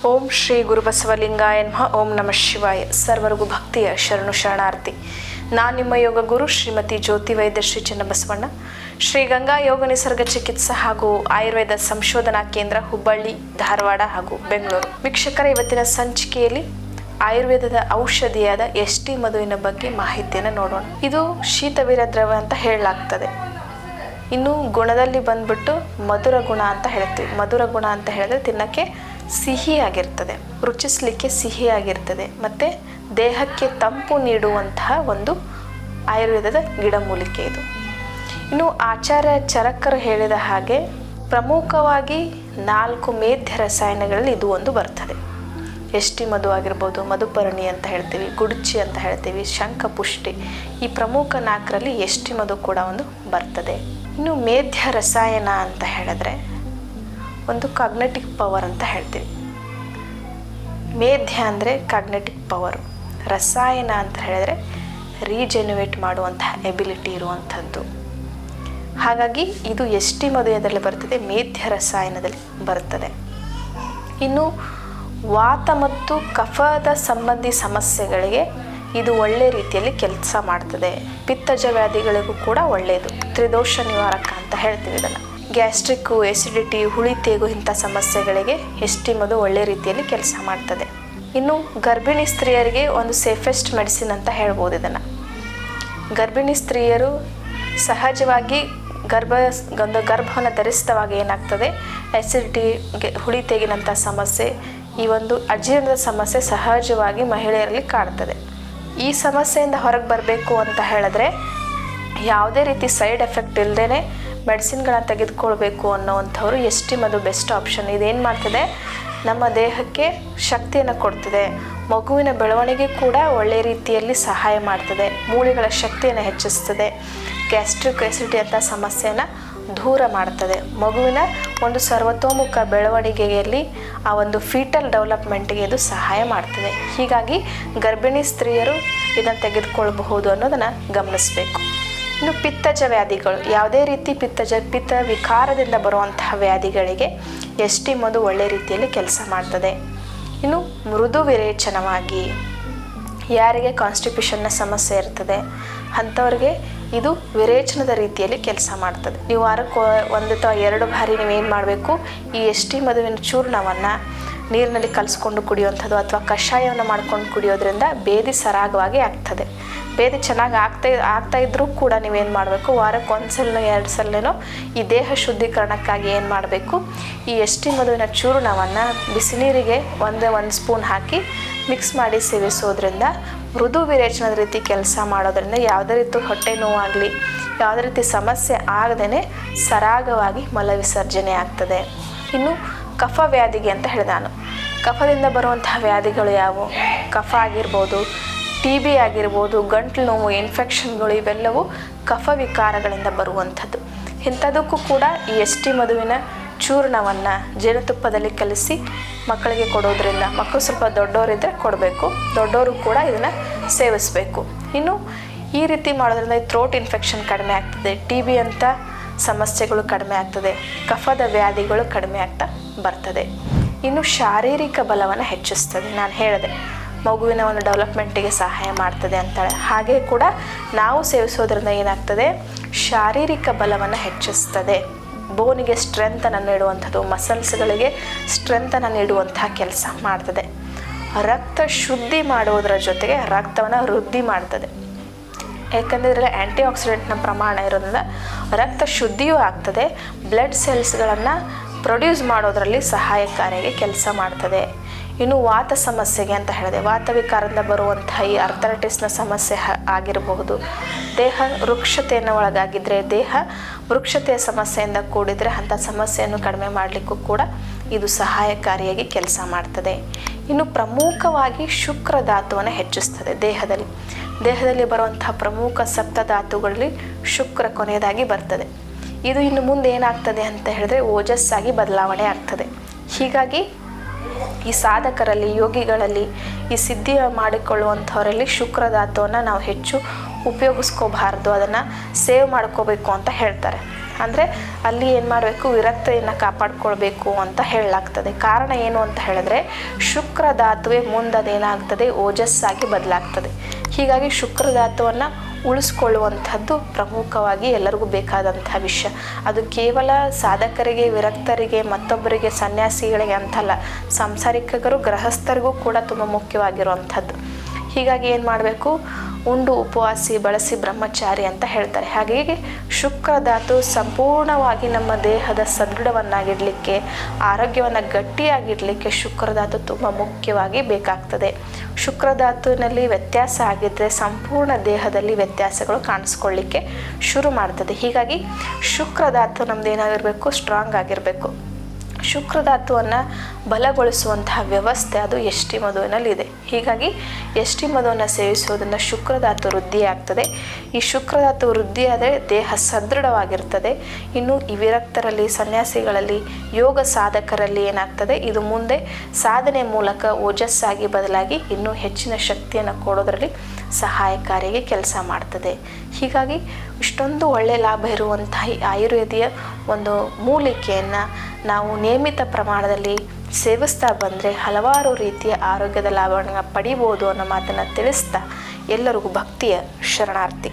ಓಂ ಶ್ರೀ ಗುರುಬಸವಲಿಂಗಾಯ ನಮಃ. ಓಂ ನಮಃ ಶಿವಾಯ. ಸರ್ವರಿಗೂ ಭಕ್ತಿಯ ಶರಣು ಶರಣಾರ್ಥಿ. ನಾನು ನಿಮ್ಮ ಯೋಗ ಗುರು ಶ್ರೀಮತಿ ಜ್ಯೋತಿ ವೈದ್ಯ ಶ್ರೀ ಚನ್ನಬಸವಣ್ಣ, ಶ್ರೀ ಗಂಗಾ ಯೋಗ ನಿಸರ್ಗ ಚಿಕಿತ್ಸಾ ಹಾಗೂ ಆಯುರ್ವೇದ ಸಂಶೋಧನಾ ಕೇಂದ್ರ ಹುಬ್ಬಳ್ಳಿ, ಧಾರವಾಡ ಹಾಗೂ ಬೆಂಗಳೂರು. ವೀಕ್ಷಕರ, ಇವತ್ತಿನ ಸಂಚಿಕೆಯಲ್ಲಿ ಆಯುರ್ವೇದದ ಔಷಧಿಯಾದ ಎಸ್ಟಿ ಮಧುವಿನ ಬಗ್ಗೆ ಮಾಹಿತಿಯನ್ನು ನೋಡೋಣ. ಇದು ಶೀತವೀರ ದ್ರವ ಅಂತ ಹೇಳಲಾಗ್ತದೆ. ಇನ್ನು ಗುಣದಲ್ಲಿ ಬಂದ್ಬಿಟ್ಟು ಮಧುರ ಗುಣ ಅಂತ ಹೇಳ್ತೀವಿ. ಮಧುರ ಗುಣ ಅಂತ ಹೇಳಿದ್ರೆ ತಿನ್ನಕ್ಕೆ ಸಿಹಿಯಾಗಿರ್ತದೆ, ರುಚಿಸಲಿಕ್ಕೆ ಸಿಹಿಯಾಗಿರ್ತದೆ, ಮತ್ತು ದೇಹಕ್ಕೆ ತಂಪು ನೀಡುವಂತಹ ಒಂದು ಆಯುರ್ವೇದದ ಗಿಡಮೂಲಿಕೆ ಇದು. ಇನ್ನು ಆಚಾರ್ಯ ಚರಕರು ಹೇಳಿದ ಹಾಗೆ ಪ್ರಮುಖವಾಗಿ 4 ಮೇಧ್ಯ ರಸಾಯನಗಳಲ್ಲಿ ಇದು ಒಂದು ಬರ್ತದೆ. ಎಸ್ಟಿ ಮಧು ಆಗಿರ್ಬೋದು, ಮಧುಪರ್ಣಿ ಅಂತ ಹೇಳ್ತೀವಿ, ಗುಡ್ಚಿ ಅಂತ ಹೇಳ್ತೀವಿ, ಶಂಖಪುಷ್ಟಿ. ಈ ಪ್ರಮುಖ 4ರಲ್ಲಿ ಎಸ್ಟಿ ಮಧು ಕೂಡ ಒಂದು ಬರ್ತದೆ. ಇನ್ನು ಮೇಧ್ಯ ರಸಾಯನ ಅಂತ ಹೇಳಿದ್ರೆ ಒಂದು ಕಾಗ್ನೆಟಿಕ್ ಪವರ್ ಅಂತ ಹೇಳ್ತೀವಿ. ಮೇಧ್ಯ ಅಂದರೆ ಕಾಗ್ನೆಟಿಕ್ ಪವರು, ರಸಾಯನ ಅಂತ ಹೇಳಿದ್ರೆ ರೀಜೆನ್ಯುವೇಟ್ ಮಾಡುವಂತಹ ಎಬಿಲಿಟಿ ಇರುವಂಥದ್ದು. ಹಾಗಾಗಿ ಇದು ಎಸ್ಟಿ ಮಧು ಎದರಲ್ಲಿ ಬರ್ತದೆ? ಮೇಧ್ಯ ರಸಾಯನದಲ್ಲಿ ಬರ್ತದೆ. ಇನ್ನು ವಾತ ಮತ್ತು ಕಫದ ಸಂಬಂಧಿ ಸಮಸ್ಯೆಗಳಿಗೆ ಇದು ಒಳ್ಳೆ ರೀತಿಯಲ್ಲಿ ಕೆಲಸ ಮಾಡ್ತದೆ. ಪಿತ್ತಜ ವ್ಯಾಧಿಗಳಿಗೂ ಕೂಡ ಒಳ್ಳೆಯದು. ತ್ರಿದೋಷ ನಿವಾರಕ ಅಂತ ಹೇಳ್ತೀವಿ ಇದನ್ನು. ಗ್ಯಾಸ್ಟ್ರಿಕ್ಕು, ಎಸಿಡಿಟಿ, ಹುಳಿ ತೇಗು ಇಂಥ ಸಮಸ್ಯೆಗಳಿಗೆ ಎಸ್ಟಿ ಮಧು ಒಳ್ಳೆ ರೀತಿಯಲ್ಲಿ ಕೆಲಸ ಮಾಡ್ತದೆ. ಇನ್ನು ಗರ್ಭಿಣಿ ಸ್ತ್ರೀಯರಿಗೆ ಒಂದು ಸೇಫೆಸ್ಟ್ ಮೆಡಿಸಿನ್ ಅಂತ ಹೇಳ್ಬೋದು ಇದನ್ನು. ಗರ್ಭಿಣಿ ಸ್ತ್ರೀಯರು ಸಹಜವಾಗಿ ಗರ್ಭವನ್ನು ಧರಿಸಿದವಾಗ ಏನಾಗ್ತದೆ, ಎಸಿಡಿಟಿ, ಹುಳಿ ತೇಗಿನಂಥ ಸಮಸ್ಯೆ, ಈ ಒಂದು ಅಜೀರ್ಣದ ಸಮಸ್ಯೆ ಸಹಜವಾಗಿ ಮಹಿಳೆಯರಲ್ಲಿ ಕಾಡ್ತದೆ. ಈ ಸಮಸ್ಯೆಯಿಂದ ಹೊರಗೆ ಬರಬೇಕು ಅಂತ ಹೇಳಿದ್ರೆ ಯಾವುದೇ ರೀತಿ ಸೈಡ್ ಎಫೆಕ್ಟ್ ಇಲ್ಲದೇ ಮೆಡಿಸಿನ್ಗಳನ್ನ ತೆಗೆದುಕೊಳ್ಬೇಕು ಅನ್ನೋವಂಥವ್ರು ಎಸ್ಟಿ ಮಧು ಬೆಸ್ಟ್ ಆಪ್ಷನ್. ಇದೇನು ಮಾಡ್ತದೆ, ನಮ್ಮ ದೇಹಕ್ಕೆ ಶಕ್ತಿಯನ್ನು ಕೊಡ್ತದೆ, ಮಗುವಿನ ಬೆಳವಣಿಗೆ ಕೂಡ ಒಳ್ಳೆ ರೀತಿಯಲ್ಲಿ ಸಹಾಯ ಮಾಡ್ತದೆ, ಮೂಳೆಗಳ ಶಕ್ತಿಯನ್ನು ಹೆಚ್ಚಿಸ್ತದೆ, ಗ್ಯಾಸ್ಟ್ರಿಕ್ ಎಸಿಡಿಟಿ ಅಂತ ಸಮಸ್ಯೆಯನ್ನು ದೂರ ಮಾಡ್ತದೆ, ಮಗುವಿನ ಒಂದು ಸರ್ವತೋಮುಖ ಬೆಳವಣಿಗೆಯಲ್ಲಿ ಆ ಒಂದು ಫೀಟಲ್ ಡೆವಲಪ್ಮೆಂಟ್ಗೆ ಇದು ಸಹಾಯ ಮಾಡ್ತದೆ. ಹೀಗಾಗಿ ಗರ್ಭಿಣಿ ಸ್ತ್ರೀಯರು ಇದನ್ನು ತೆಗೆದುಕೊಳ್ಬಹುದು ಅನ್ನೋದನ್ನು ಗಮನಿಸಬೇಕು. ಇನ್ನು ಪಿತ್ತಜ ವ್ಯಾಧಿಗಳು, ಯಾವುದೇ ರೀತಿ ಪಿತ್ತ ವಿಕಾರದಿಂದ ಬರುವಂತಹ ವ್ಯಾಧಿಗಳಿಗೆ ಎಸ್ಟಿ ಮಧು ಒಳ್ಳೆ ರೀತಿಯಲ್ಲಿ ಕೆಲಸ ಮಾಡ್ತದೆ. ಇನ್ನು ಮೃದು ವಿರೇಚನವಾಗಿ ಯಾರಿಗೆ ಕಾನ್ಸ್ಟಿಪೇಷನ್ನ ಸಮಸ್ಯೆ ಇರ್ತದೆ ಅಂಥವ್ರಿಗೆ ಇದು ವಿರೇಚನದ ರೀತಿಯಲ್ಲಿ ಕೆಲಸ ಮಾಡ್ತದೆ. ನೀವು ವಾರಕ್ಕೆ 1 ಅಥವಾ 2 ಬಾರಿ ನೀವೇನು ಮಾಡಬೇಕು, ಈ ಎಸ್ಟಿ ಮಧುವಿನ ಚೂರ್ಣವನ್ನು ನೀರಿನಲ್ಲಿ ಕಲಿಸ್ಕೊಂಡು ಕುಡಿಯುವಂಥದ್ದು ಅಥವಾ ಕಷಾಯವನ್ನು ಮಾಡ್ಕೊಂಡು ಕುಡಿಯೋದ್ರಿಂದ ಬೇದಿ ಸರಾಗವಾಗಿ ಆಗ್ತದೆ. ಬೇದಿ ಚೆನ್ನಾಗಿ ಆಗ್ತಾ ಇದ್ರೂ ಕೂಡ ನೀವೇನು ಮಾಡಬೇಕು, ವಾರಕ್ಕೆ 1 ಸಲ 2 ಸಲನೋ ಈ ದೇಹ ಶುದ್ಧೀಕರಣಕ್ಕಾಗಿ ಏನು ಮಾಡಬೇಕು, ಈ ಎಸ್ಟಿ ಮಧುವಿನ ಚೂರ್ಣವನ್ನು ಬಿಸಿ ನೀರಿಗೆ 1 ಸ್ಪೂನ್ ಹಾಕಿ ಮಿಕ್ಸ್ ಮಾಡಿ ಸೇವಿಸೋದ್ರಿಂದ ಮೃದು ವಿರೇಚನದ ರೀತಿ ಕೆಲಸ ಮಾಡೋದ್ರಿಂದ ಯಾವುದೇ ರೀತಿ ಹೊಟ್ಟೆ ನೋವಾಗಲಿ, ಯಾವುದೇ ರೀತಿ ಸಮಸ್ಯೆ ಆಗದೇ ಸರಾಗವಾಗಿ ಮಲ ವಿಸರ್ಜನೆ ಆಗ್ತದೆ. ಇನ್ನು ಕಫ ವ್ಯಾಧಿಗೆ ಅಂತ ಹೇಳಿದೆ ನಾನು. ಕಫದಿಂದ ಬರುವಂತಹ ವ್ಯಾಧಿಗಳು ಯಾವುವು? ಕಫ ಆಗಿರ್ಬೋದು, TB ಆಗಿರ್ಬೋದು, ಗಂಟಲು ನೋವು, ಇನ್ಫೆಕ್ಷನ್ಗಳು, ಇವೆಲ್ಲವೂ ಕಫ ವಿಕಾರಗಳಿಂದ ಬರುವಂಥದ್ದು. ಇಂಥದಕ್ಕೂ ಕೂಡ ಈ ಎಸ್ಟಿ ಮಧುವಿನ ಚೂರ್ಣವನ್ನು ಜೇನುತುಪ್ಪದಲ್ಲಿ ಕಲಿಸಿ ಮಕ್ಕಳಿಗೆ ಕೊಡೋದ್ರಿಂದ, ಮಕ್ಕಳು ಸ್ವಲ್ಪ ದೊಡ್ಡವರಿದ್ದರೆ ಕೊಡಬೇಕು, ದೊಡ್ಡವರು ಕೂಡ ಇದನ್ನು ಸೇವಿಸಬೇಕು. ಇನ್ನು ಈ ರೀತಿ ಮಾಡೋದ್ರಿಂದ ಥ್ರೋಟ್ ಇನ್ಫೆಕ್ಷನ್ ಕಡಿಮೆ ಆಗ್ತದೆ, TB ಅಂತ ಸಮಸ್ಯೆಗಳು ಕಡಿಮೆ ಆಗ್ತದೆ, ಕಫದ ವ್ಯಾಧಿಗಳು ಕಡಿಮೆ ಆಗ್ತಾ ಬರ್ತದೆ. ಇನ್ನು ಶಾರೀರಿಕ ಬಲವನ್ನು ಹೆಚ್ಚಿಸ್ತದೆ. ನಾನು ಹೇಳಿದೆ ಮಗುವಿನ ಒಂದು ಡೆವಲಪ್ಮೆಂಟಿಗೆ ಸಹಾಯ ಮಾಡ್ತದೆ ಅಂತಾಳೆ. ಹಾಗೆ ಕೂಡ ನಾವು ಸೇವಿಸೋದ್ರಿಂದ ಏನಾಗ್ತದೆ, ಶಾರೀರಿಕ ಬಲವನ್ನು ಹೆಚ್ಚಿಸ್ತದೆ, ಬೋನಿಗೆ ಸ್ಟ್ರೆಂತನ್ನು ನೀಡುವಂಥದ್ದು, ಮಸಲ್ಸ್ಗಳಿಗೆ ಸ್ಟ್ರೆಂತನ್ನು ನೀಡುವಂತಹ ಕೆಲಸ ಮಾಡ್ತದೆ. ರಕ್ತ ಶುದ್ಧಿ ಮಾಡುವುದರ ಜೊತೆಗೆ ರಕ್ತವನ್ನು ವೃದ್ಧಿ ಮಾಡ್ತದೆ. ಯಾಕಂದರೆ ಇದರಲ್ಲಿ ಆ್ಯಂಟಿ ಆಕ್ಸಿಡೆಂಟ್ನ ಪ್ರಮಾಣ ಇರೋದ್ರಿಂದ ರಕ್ತ ಶುದ್ಧಿಯೂ ಆಗ್ತದೆ, ಬ್ಲಡ್ ಸೆಲ್ಸ್ಗಳನ್ನು ಪ್ರೊಡ್ಯೂಸ್ ಮಾಡೋದರಲ್ಲಿ ಸಹಾಯಕಾರಿಯಾಗಿ ಕೆಲಸ ಮಾಡ್ತದೆ. ಇನ್ನು ವಾತ ಸಮಸ್ಯೆಗೆ ಅಂತ ಹೇಳಿದೆ, ವಾತ ವಿಕಾರದಿಂದ ಬರುವಂತಹ ಈ ಅರ್ಥರೈಟಿಸ್ನ ಸಮಸ್ಯೆ ಆಗಿರಬಹುದು, ದೇಹ ವೃಕ್ಷತೆಯನ್ನು ಒಳಗಾಗಿದ್ದರೆ, ದೇಹ ವೃಕ್ಷತೆಯ ಸಮಸ್ಯೆಯಿಂದ ಕೂಡಿದರೆ ಅಂಥ ಸಮಸ್ಯೆಯನ್ನು ಕಡಿಮೆ ಮಾಡಲಿಕ್ಕೂ ಕೂಡ ಇದು ಸಹಾಯಕಾರಿಯಾಗಿ ಕೆಲಸ ಮಾಡ್ತದೆ. ಇನ್ನು ಪ್ರಮುಖವಾಗಿ ಶುಕ್ರ ಧಾತುವನ್ನು ಹೆಚ್ಚಿಸ್ತದೆ. ದೇಹದಲ್ಲಿ ಬರುವಂತಹ ಪ್ರಮುಖ ಸಪ್ತಧಾತುಗಳಲ್ಲಿ ಶುಕ್ರ ಕೊನೆಯದಾಗಿ ಬರ್ತದೆ. ಇದು ಇನ್ನು ಮುಂದೆ ಏನಾಗ್ತದೆ ಅಂತ ಹೇಳಿದ್ರೆ ಓಜಸ್ಸಾಗಿ ಬದಲಾವಣೆ ಆಗ್ತದೆ. ಹೀಗಾಗಿ ಈ ಸಾಧಕರಲ್ಲಿ, ಯೋಗಿಗಳಲ್ಲಿ, ಈ ಸಿದ್ಧಿ ಮಾಡಿಕೊಳ್ಳುವಂಥವರಲ್ಲಿ ಶುಕ್ರ ಧಾತುವನ್ನು ನಾವು ಹೆಚ್ಚು ಉಪಯೋಗಿಸ್ಕೋಬಾರ್ದು, ಅದನ್ನು ಸೇವ್ ಮಾಡ್ಕೋಬೇಕು ಅಂತ ಹೇಳ್ತಾರೆ. ಅಂದರೆ ಅಲ್ಲಿ ಏನು ಮಾಡಬೇಕು, ವಿರಕ್ತಿಯನ್ನು ಕಾಪಾಡಿಕೊಳ್ಬೇಕು ಅಂತ ಹೇಳಲಾಗ್ತದೆ. ಕಾರಣ ಏನು ಅಂತ ಹೇಳಿದ್ರೆ ಶುಕ್ರ ಧಾತುವೆ ಮುಂದದೇನಾಗ್ತದೆ, ಓಜಸ್ಸಾಗಿ ಬದಲಾಗ್ತದೆ. ಹೀಗಾಗಿ ಶುಕ್ರ ಧಾತುವನ್ನು ಉಳಿಸ್ಕೊಳ್ಳುವಂಥದ್ದು ಪ್ರಮುಖವಾಗಿ ಎಲ್ಲರಿಗೂ ಬೇಕಾದಂಥ ವಿಷಯ. ಅದು ಕೇವಲ ಸಾಧಕರಿಗೆ, ವಿರಕ್ತರಿಗೆ, ಮತ್ತೊಬ್ಬರಿಗೆ, ಸನ್ಯಾಸಿಗಳಿಗೆ ಅಂತಲ್ಲ, ಸಾಂಸಾರಿಕರು, ಗೃಹಸ್ಥರಿಗೂ ಕೂಡ ತುಂಬ ಮುಖ್ಯವಾಗಿರುವಂಥದ್ದು. ಹೀಗಾಗಿ ಏನು ಮಾಡಬೇಕು, ಉಂಡು ಉಪವಾಸಿ ಬಳಸಿ ಬ್ರಹ್ಮಚಾರಿ ಅಂತ ಹೇಳ್ತಾರೆ. ಹಾಗಾಗಿ ಶುಕ್ರ ಧಾತು ಸಂಪೂರ್ಣವಾಗಿ ನಮ್ಮ ದೇಹದ ಸದೃಢವನ್ನಾಗಿಡಲಿಕ್ಕೆ, ಆರೋಗ್ಯವನ್ನು ಗಟ್ಟಿಯಾಗಿಡಲಿಕ್ಕೆ ಶುಕ್ರ ಧಾತು ತುಂಬ ಮುಖ್ಯವಾಗಿ ಬೇಕಾಗ್ತದೆ. ಶುಕ್ರ ಧಾತುವಿನಲ್ಲಿ ವ್ಯತ್ಯಾಸ ಆಗಿದ್ದರೆ ಸಂಪೂರ್ಣ ದೇಹದಲ್ಲಿ ವ್ಯತ್ಯಾಸಗಳು ಕಾಣಿಸ್ಕೊಳ್ಳಿಕ್ಕೆ ಶುರು ಮಾಡ್ತದೆ. ಹೀಗಾಗಿ ಶುಕ್ರ ಧಾತು ನಮ್ದು ಏನಾಗಿರಬೇಕು, ಸ್ಟ್ರಾಂಗ್ ಆಗಿರಬೇಕು. ಶುಕ್ರ ಧಾತುವನ್ನು ಬಲಗೊಳಿಸುವಂತಹ ವ್ಯವಸ್ಥೆ ಅದು ಎಷ್ಟಿ ಮಧುವಿನಲ್ಲಿದೆ. ಹೀಗಾಗಿ ಎಷ್ಟಿ ಮಧುವನ್ನು ಸೇವಿಸುವುದರಿಂದ ಶುಕ್ರ ಧಾತು ವೃದ್ಧಿ ಆಗ್ತದೆ. ಈ ಶುಕ್ರ ಧಾತು ವೃದ್ಧಿಯಾದರೆ ದೇಹ ಸದೃಢವಾಗಿರ್ತದೆ. ಇನ್ನು ಈ ವಿರಕ್ತರಲ್ಲಿ, ಸನ್ಯಾಸಿಗಳಲ್ಲಿ, ಯೋಗ ಸಾಧಕರಲ್ಲಿ ಏನಾಗ್ತದೆ, ಇದು ಮುಂದೆ ಸಾಧನೆ ಮೂಲಕ ಓಜಸ್ಸಾಗಿ ಬದಲಾಗಿ ಇನ್ನೂ ಹೆಚ್ಚಿನ ಶಕ್ತಿಯನ್ನು ಕೊಡೋದರಲ್ಲಿ ಸಹಾಯಕಾರಿಯಾಗಿ ಕೆಲಸ ಮಾಡ್ತದೆ. ಹೀಗಾಗಿ ಇಷ್ಟೊಂದು ಒಳ್ಳೆಯ ಲಾಭ ಇರುವಂತಹ ಈ ಆಯುರ್ವೇದಿಯ ಒಂದು ಮೂಲಿಕೆಯನ್ನು ನಾವು ನಿಯಮಿತ ಪ್ರಮಾಣದಲ್ಲಿ ಸೇವಿಸ್ತಾ ಬಂದರೆ ಹಲವಾರು ರೀತಿಯ ಆರೋಗ್ಯದ ಲಾಭವನ್ನು ಪಡಿಬೋದು ಅನ್ನೋ ಮಾತನ್ನು ತಿಳಿಸ್ತಾ ಎಲ್ಲರಿಗೂ ಭಕ್ತಿಯ ಶರಣಾರ್ಥಿ.